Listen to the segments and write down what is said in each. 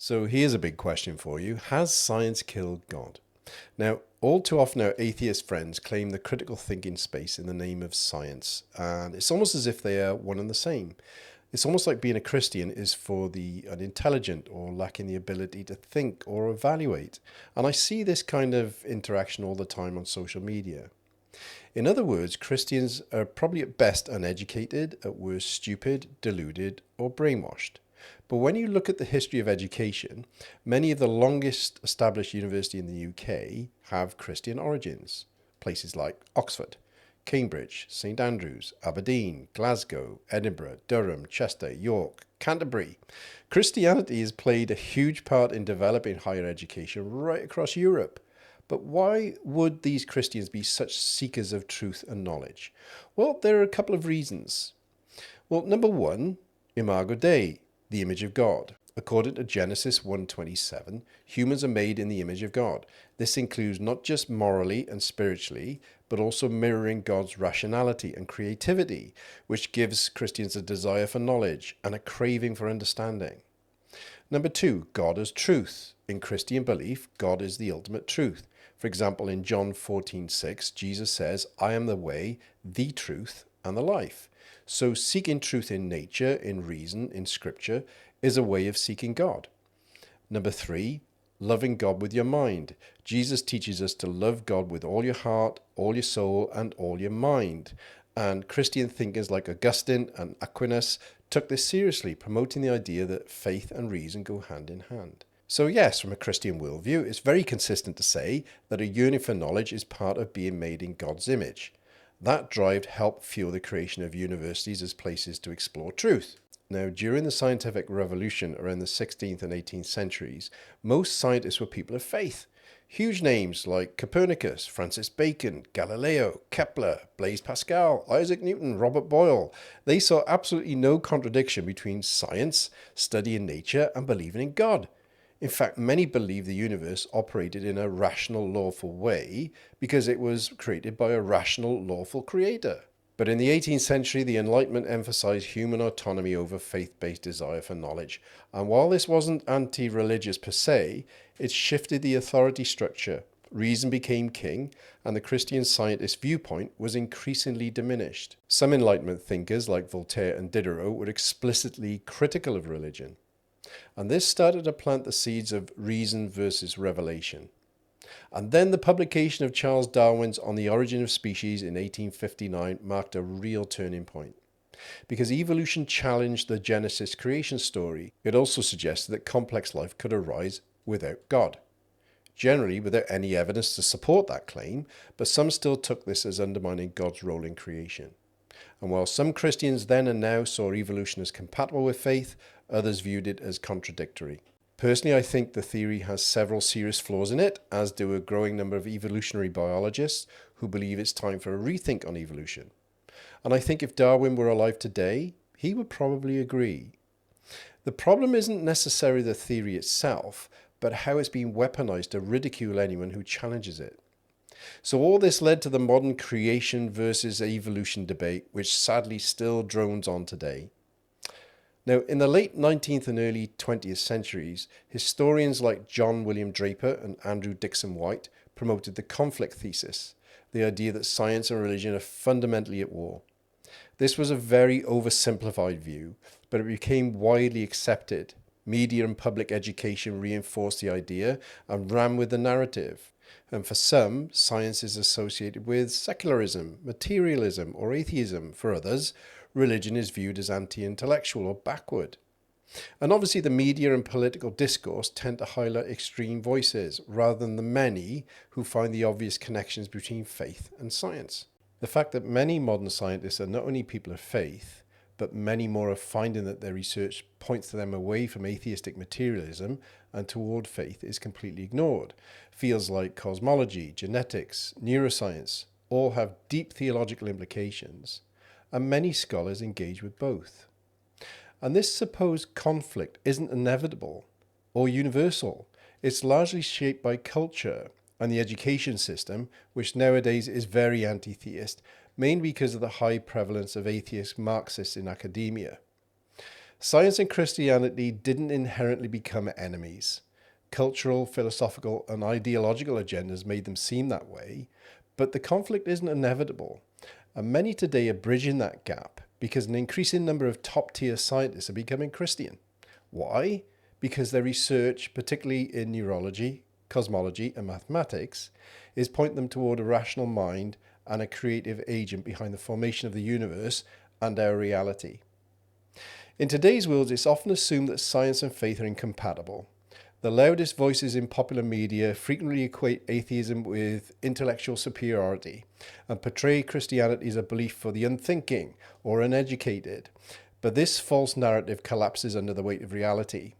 So here's a big question for you. Has science killed God? Now, all too often our atheist friends claim the critical thinking space in the name of science, and it's almost as if they are one and the same. It's almost like being a Christian is for the unintelligent or lacking the ability to think or evaluate. And I see this kind of interaction all the time on social media. In other words, Christians are probably at best uneducated, at worst stupid, deluded, or brainwashed. But when you look at the history of education, many of the longest established universities in the UK have Christian origins. Places like Oxford, Cambridge, St Andrews, Aberdeen, Glasgow, Edinburgh, Durham, Chester, York, Canterbury. Christianity has played a huge part in developing higher education right across Europe. But why would these Christians be such seekers of truth and knowledge? Well, there are a couple of reasons. Well, number one, Imago Dei, the image of God. According to Genesis 1:27, humans are made in the image of God. This includes not just morally and spiritually, but also mirroring God's rationality and creativity, which gives Christians a desire for knowledge and a craving for understanding. Number two, God as truth. In Christian belief, God is the ultimate truth. For example, in John 14:6, Jesus says, I am the way, the truth, and the life. So seeking truth in nature, in reason, in scripture, is a way of seeking God. Number three, loving God with your mind. Jesus teaches us to love God with all your heart, all your soul, and all your mind. And Christian thinkers like Augustine and Aquinas took this seriously, promoting the idea that faith and reason go hand in hand. So yes, from a Christian worldview, it's very consistent to say that a yearning for knowledge is part of being made in God's image. That drive helped fuel the creation of universities as places to explore truth. Now, during the scientific revolution around the 16th and 18th centuries, most scientists were people of faith. Huge names like Copernicus, Francis Bacon, Galileo, Kepler, Blaise Pascal, Isaac Newton, Robert Boyle. They saw absolutely no contradiction between science, studying nature, and believing in God. In fact, many believe the universe operated in a rational, lawful way because it was created by a rational, lawful creator. But in the 18th century, the Enlightenment emphasized human autonomy over faith-based desire for knowledge. And while this wasn't anti-religious per se, it shifted the authority structure. Reason became king, and the Christian scientist viewpoint was increasingly diminished. Some Enlightenment thinkers, like Voltaire and Diderot, were explicitly critical of religion. And this started to plant the seeds of reason versus revelation. And then the publication of Charles Darwin's On the Origin of Species in 1859 marked a real turning point. Because evolution challenged the Genesis creation story, it also suggested that complex life could arise without God. Generally without any evidence to support that claim, but some still took this as undermining God's role in creation. And while some Christians then and now saw evolution as compatible with faith, others viewed it as contradictory. Personally, I think the theory has several serious flaws in it, as do a growing number of evolutionary biologists who believe it's time for a rethink on evolution. And I think if Darwin were alive today, he would probably agree. The problem isn't necessarily the theory itself, but how it's been weaponized to ridicule anyone who challenges it. So all this led to the modern creation versus evolution debate, which sadly still drones on today. Now, in the late 19th and early 20th centuries, historians like John William Draper and Andrew Dixon White promoted the conflict thesis, the idea that science and religion are fundamentally at war. This was a very oversimplified view, but it became widely accepted. Media and public education reinforced the idea and ran with the narrative. And for some, science is associated with secularism, materialism, or atheism. For others, religion is viewed as anti-intellectual or backward. And obviously the media and political discourse tend to highlight extreme voices rather than the many who find the obvious connections between faith and science. The fact that many modern scientists are not only people of faith, but many more are finding that their research points to them away from atheistic materialism and toward faith is completely ignored. Fields like cosmology, genetics, neuroscience all have deep theological implications, and many scholars engage with both. And this supposed conflict isn't inevitable or universal. It's largely shaped by culture and the education system, which nowadays is very anti-theist, mainly because of the high prevalence of atheist Marxists in academia. Science and Christianity didn't inherently become enemies. Cultural, philosophical, and ideological agendas made them seem that way, but the conflict isn't inevitable. And many today are bridging that gap because an increasing number of top-tier scientists are becoming Christian. Why? Because their research, particularly in neurology, cosmology, and mathematics, is pointing them toward a rational mind and a creative agent behind the formation of the universe and our reality. In today's world, it's often assumed that science and faith are incompatible. The loudest voices in popular media frequently equate atheism with intellectual superiority and portray Christianity as a belief for the unthinking or uneducated. But this false narrative collapses under the weight of reality.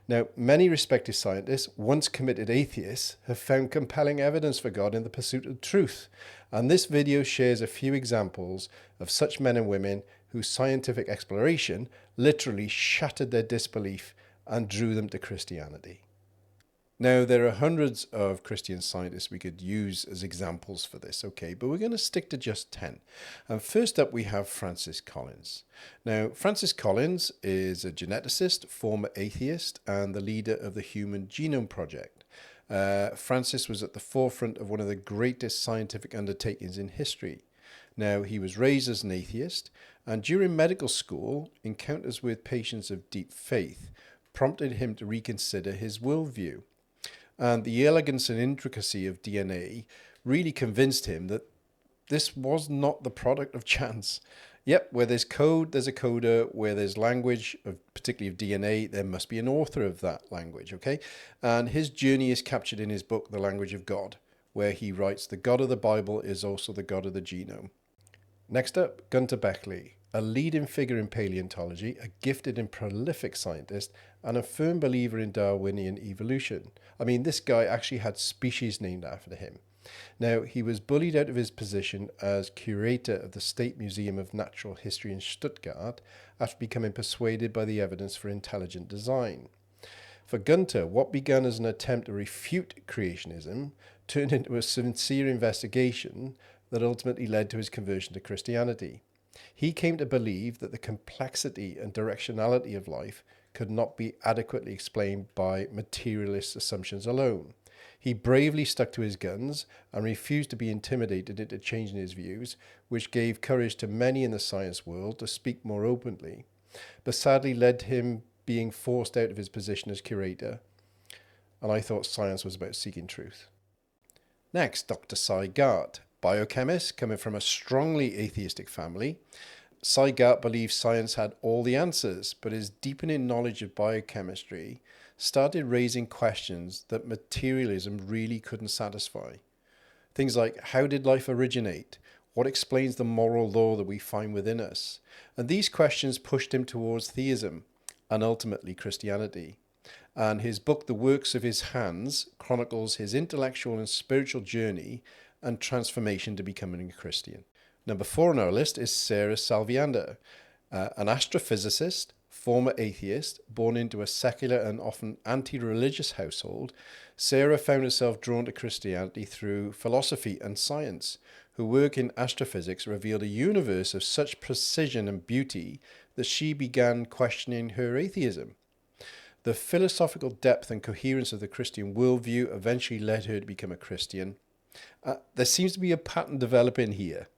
Now, many respected scientists, once committed atheists, have found compelling evidence for God in the pursuit of truth. And this video shares a few examples of such men and women whose scientific exploration literally shattered their disbelief and drew them to Christianity. Now, there are hundreds of Christian scientists we could use as examples for this, okay, but we're going to stick to just 10. And first up, we have Francis Collins. Now, Francis Collins is a geneticist, former atheist, and the leader of the Human Genome Project. Francis was at the forefront of one of the greatest scientific undertakings in history. Now, he was raised as an atheist, and during medical school, encounters with patients of deep faith prompted him to reconsider his worldview. And the elegance and intricacy of DNA really convinced him that this was not the product of chance. Yep, where there's code, there's a coder. Where there's language, particularly of DNA, there must be an author of that language, okay? And his journey is captured in his book, The Language of God, where he writes, "The God of the Bible is also the God of the genome." Next up, Gunter Beckley, a leading figure in paleontology, a gifted and prolific scientist, and a firm believer in Darwinian evolution. I mean, this guy actually had species named after him. Now, he was bullied out of his position as curator of the State Museum of Natural History in Stuttgart after becoming persuaded by the evidence for intelligent design. For Gunter, what began as an attempt to refute creationism turned into a sincere investigation that ultimately led to his conversion to Christianity. He came to believe that the complexity and directionality of life could not be adequately explained by materialist assumptions alone. He bravely stuck to his guns and refused to be intimidated into changing his views, which gave courage to many in the science world to speak more openly, but sadly led to him being forced out of his position as curator. And I thought science was about seeking truth. Next, Dr. Cy Gart, biochemist coming from a strongly atheistic family. Cy Gart believes science had all the answers, but his deepening knowledge of biochemistry started raising questions that materialism really couldn't satisfy. Things like, how did life originate? What explains the moral law that we find within us? And these questions pushed him towards theism and ultimately Christianity. And his book, The Works of His Hands, chronicles his intellectual and spiritual journey and transformation to becoming a Christian. Number 4 on our list is Sarah Salviander, an astrophysicist, former atheist, born into a secular and often anti-religious household. Sarah found herself drawn to Christianity through philosophy and science. Her work in astrophysics revealed a universe of such precision and beauty that she began questioning her atheism. The philosophical depth and coherence of the Christian worldview eventually led her to become a Christian. There seems to be a pattern developing here.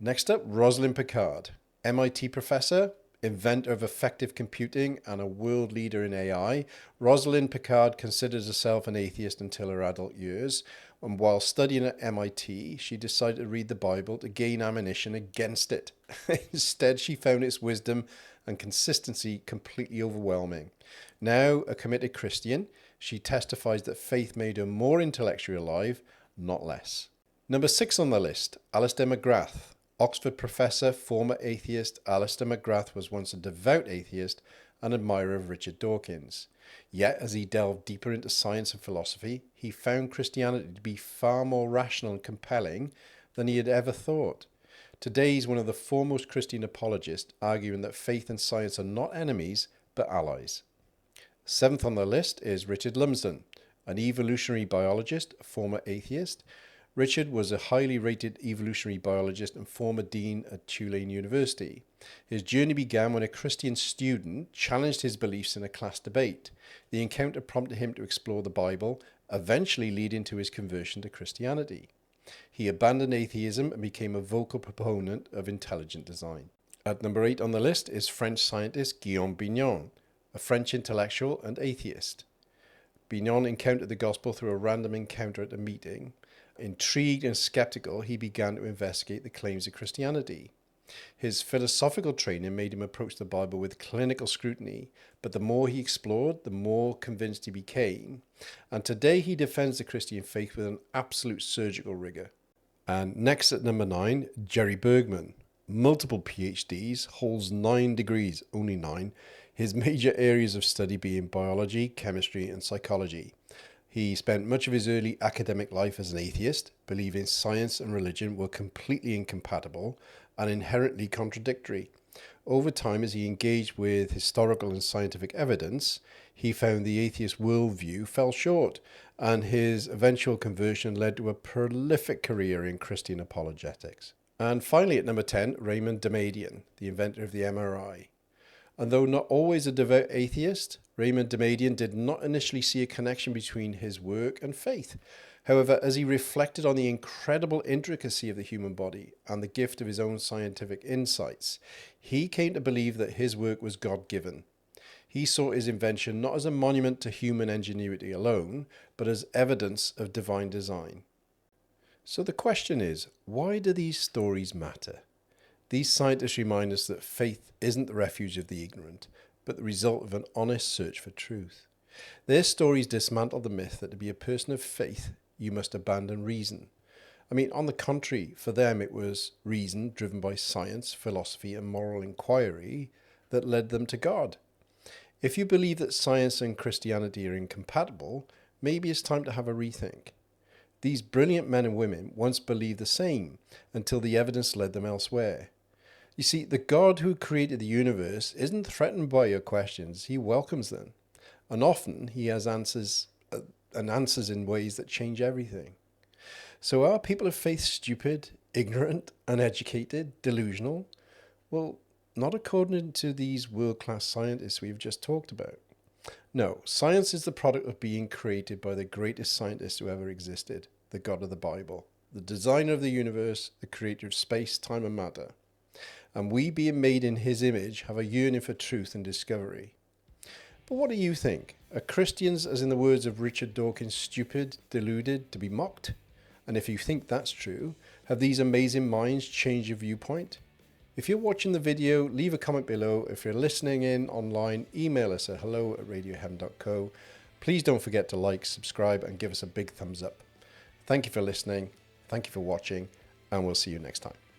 Next up, Rosalind Picard, MIT professor, inventor of effective computing and a world leader in AI. Rosalind Picard considers herself an atheist until her adult years, and while studying at MIT, she decided to read the Bible to gain ammunition against it. Instead, she found its wisdom and consistency completely overwhelming. Now a committed Christian, she testifies that faith made her more intellectually alive, not less. Number 6 on the list, Alistair McGrath. Oxford professor, former atheist, Alistair McGrath was once a devout atheist and admirer of Richard Dawkins. Yet, as he delved deeper into science and philosophy, he found Christianity to be far more rational and compelling than he had ever thought. Today, he's one of the foremost Christian apologists, arguing that faith and science are not enemies, but allies. 7th on the list is Richard Lumsden, an evolutionary biologist, former atheist. Richard was a highly rated evolutionary biologist and former dean at Tulane University. His journey began when a Christian student challenged his beliefs in a class debate. The encounter prompted him to explore the Bible, eventually leading to his conversion to Christianity. He abandoned atheism and became a vocal proponent of intelligent design. At number 8 on the list is French scientist Guillaume Bignon, a French intellectual and atheist. Bignon encountered the gospel through a random encounter at a meeting. Intrigued and skeptical, he began to investigate the claims of Christianity. His philosophical training made him approach the Bible with clinical scrutiny, but the more he explored, the more convinced he became. And today he defends the Christian faith with an absolute surgical rigor. And next at number 9, Jerry Bergman. Multiple PhDs, holds 9 degrees, only 9. His major areas of study being biology, chemistry, and psychology. He spent much of his early academic life as an atheist, believing science and religion were completely incompatible and inherently contradictory. Over time, as he engaged with historical and scientific evidence, he found the atheist worldview fell short, and his eventual conversion led to a prolific career in Christian apologetics. And finally, at number 10, Raymond Damadian, the inventor of the MRI. And though not always a devout atheist, Raymond Damadian did not initially see a connection between his work and faith. However, as he reflected on the incredible intricacy of the human body and the gift of his own scientific insights, he came to believe that his work was God-given. He saw his invention not as a monument to human ingenuity alone, but as evidence of divine design. So the question is, why do these stories matter? These scientists remind us that faith isn't the refuge of the ignorant, but the result of an honest search for truth. Their stories dismantle the myth that to be a person of faith, you must abandon reason. I mean, on the contrary, for them it was reason driven by science, philosophy, and moral inquiry that led them to God. If you believe that science and Christianity are incompatible, maybe it's time to have a rethink. These brilliant men and women once believed the same until the evidence led them elsewhere. You see, the God who created the universe isn't threatened by your questions. He welcomes them. And often he has answers in ways that change everything. So are people of faith stupid, ignorant, uneducated, delusional? Well, not according to these world-class scientists we've just talked about. No, science is the product of being created by the greatest scientist who ever existed, the God of the Bible, the designer of the universe, the creator of space, time, and matter. And we, being made in his image, have a yearning for truth and discovery. But what do you think? Are Christians, as in the words of Richard Dawkins, stupid, deluded, to be mocked? And if you think that's true, have these amazing minds changed your viewpoint? If you're watching the video, leave a comment below. If you're listening in online, email us at hello@radioheaven.co. Please don't forget to like, subscribe, and give us a big thumbs up. Thank you for listening. Thank you for watching, and we'll see you next time.